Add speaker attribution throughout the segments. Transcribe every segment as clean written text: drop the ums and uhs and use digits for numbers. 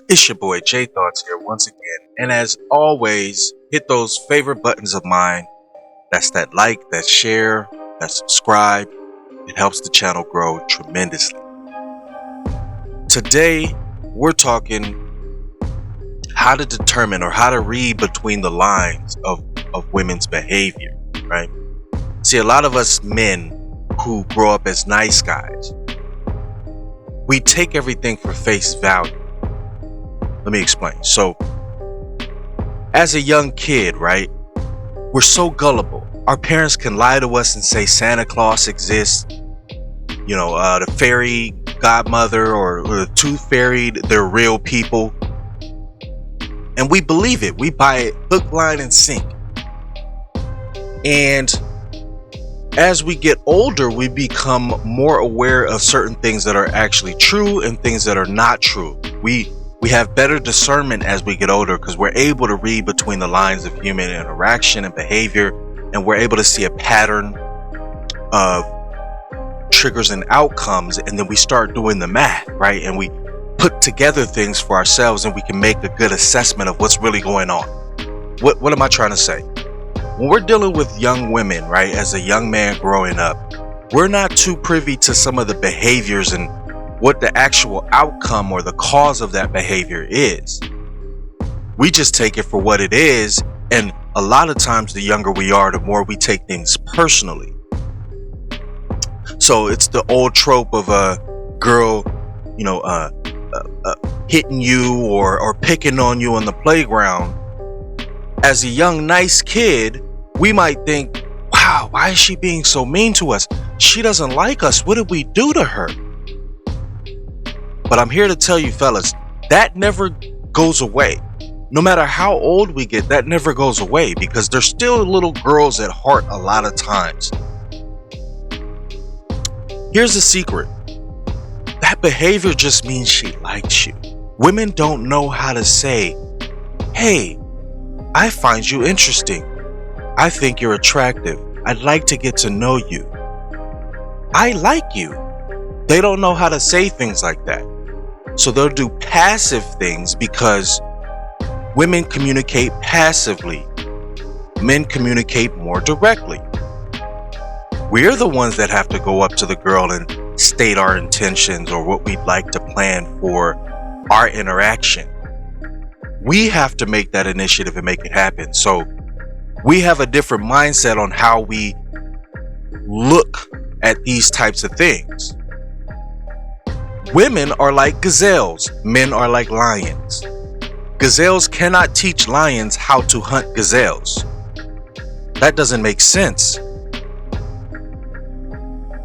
Speaker 1: It's your boy J Thoughts here once again, and as always, hit those favorite buttons of mine. That's that like, that share, that subscribe. It helps the channel grow tremendously. Today, we're talking how to determine or how to read between the lines of women's behavior, right? See, a lot of us men who grow up as nice guys, we take everything for face value. Let me explain. So, as a young kid, right, we're so gullible. Our parents can lie to us and say Santa Claus exists, the fairy godmother or the tooth fairy, they're real people. And we believe it. We buy it hook, line, and sinker. And as we get older, we become more aware of certain things that are actually true and things that are not true. We have better discernment as we get older because we're able to read between the lines of human interaction and behavior, and we're able to see a pattern of triggers and outcomes, and then we start doing the math, right? And we put together things for ourselves, and we can make a good assessment of what's really going on. What am I trying to say? When we're dealing with young women, right, as a young man growing up, we're not too privy to some of the behaviors and what the actual outcome or the cause of that behavior is. We just take it for what it is, and a lot of times the younger we are, the more we take things personally. So it's the old trope of a girl, hitting you or picking on you on the playground. As a young, nice kid, we might think, wow, why is she being so mean to us? She doesn't like us. What did we do to her? But I'm here to tell you, fellas, that never goes away. No matter how old we get, that never goes away because they're still little girls at heart a lot of times. Here's the secret. That behavior just means she likes you. Women don't know how to say, hey, I find you interesting. I think you're attractive. I'd like to get to know you. I like you. They don't know how to say things like that. So they'll do passive things because women communicate passively. Men communicate more directly. We're the ones that have to go up to the girl and state our intentions or what we'd like to plan for our interaction. We have to make that initiative and make it happen. So we have a different mindset on how we look at these types of things. Women are like gazelles. Men are like lions. Gazelles cannot teach lions how to hunt gazelles. That doesn't make sense.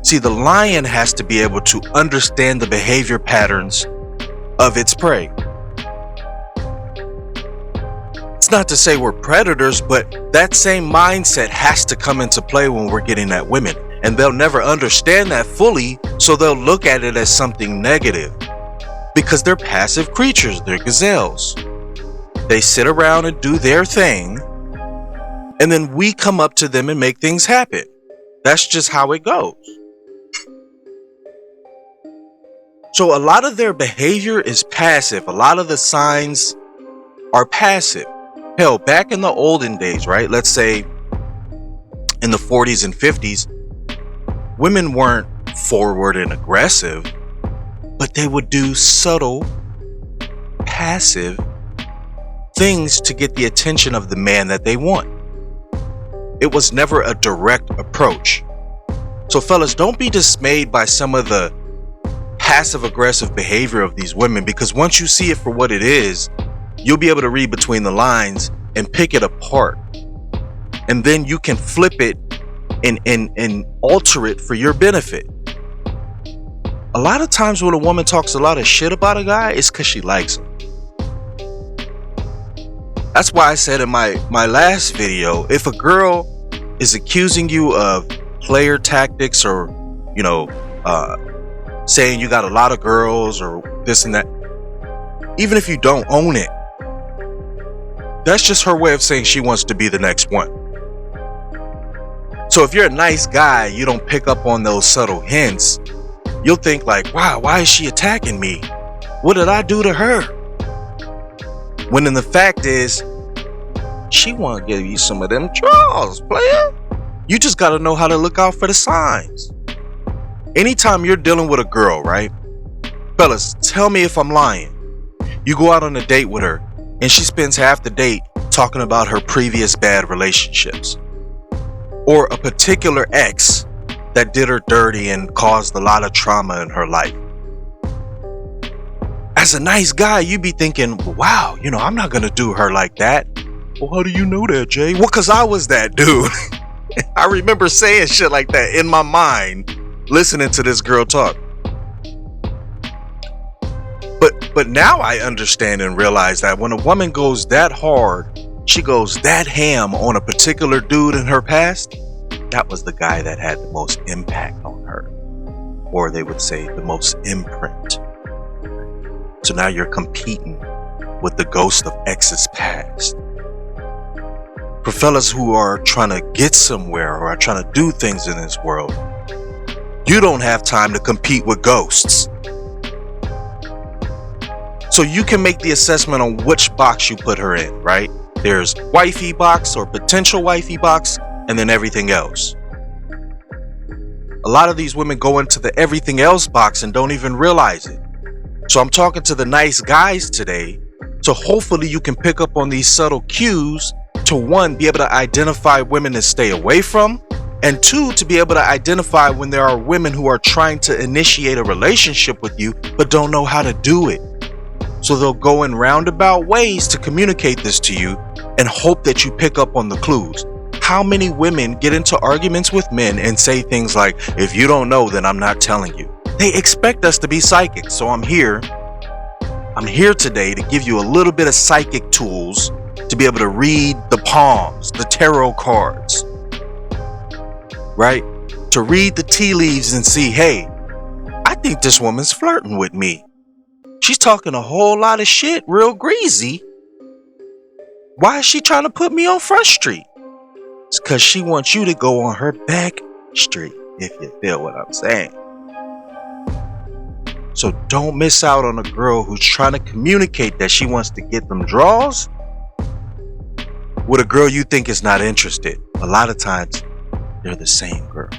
Speaker 1: See, the lion has to be able to understand the behavior patterns of its prey. It's not to say we're predators, but that same mindset has to come into play when we're getting at women. And they'll never understand that fully, so they'll look at it as something negative. Because they're passive creatures, they're gazelles. They sit around and do their thing, and then we come up to them and make things happen. That's just how it goes. So a lot of their behavior is passive. A lot of the signs are passive. Hell, back in the olden days, right? Let's say in the 40s and 50s, women weren't forward and aggressive, but they would do subtle, passive things to get the attention of the man that they want. It was never a direct approach. So fellas, don't be dismayed by some of the passive aggressive behavior of these women, because once you see it for what it is, you'll be able to read between the lines and pick it apart. And then you can flip it and alter it for your benefit. A lot of times when a woman talks a lot of shit about a guy, it's because she likes him. That's why I said in my last video, if a girl is accusing you of player tactics or, saying you got a lot of girls or this and that, even if you don't own it, that's just her way of saying she wants to be the next one. So if you're a nice guy, you don't pick up on those subtle hints. You'll think like, wow, why is she attacking me? What did I do to her? When in the fact is, she want to give you some of them draws, player. You just got to know how to look out for the signs. Anytime you're dealing with a girl, right? Fellas, tell me if I'm lying. You go out on a date with her and she spends half the date talking about her previous bad relationships or a particular ex that did her dirty and caused a lot of trauma in her life. As a nice guy, you be thinking, wow, I'm not going to do her like that. Well, how do you know that, Jay? Well, because I was that dude. I remember saying shit like that in my mind, listening to this girl talk. But now I understand and realize that when a woman goes that hard, she goes that ham on a particular dude in her past, that was the guy that had the most impact on her. Or they would say the most imprint. So now you're competing with the ghost of ex's past. For fellas who are trying to get somewhere or are trying to do things in this world, you don't have time to compete with ghosts. So you can make the assessment on which box you put her in, right? There's wifey box or potential wifey box, and then everything else. A lot of these women go into the everything else box and don't even realize it. So I'm talking to the nice guys today, so hopefully you can pick up on these subtle cues to, one, be able to identify women to stay away from, and two, to be able to identify when there are women who are trying to initiate a relationship with you but don't know how to do it. So they'll go in roundabout ways to communicate this to you and hope that you pick up on the clues. How many women get into arguments with men and say things like, if you don't know, then I'm not telling you. They expect us to be psychic, so I'm here today to give you a little bit of psychic tools to be able to read the palms, the tarot cards, right? To read the tea leaves and see, hey, I think this woman's flirting with me. She's talking a whole lot of shit, real greasy. Why is she trying to put me on Front Street? It's because she wants you to go on her back street, if you feel what I'm saying. So don't miss out on a girl who's trying to communicate that she wants to get them draws with a girl you think is not interested. A lot of times, they're the same girl.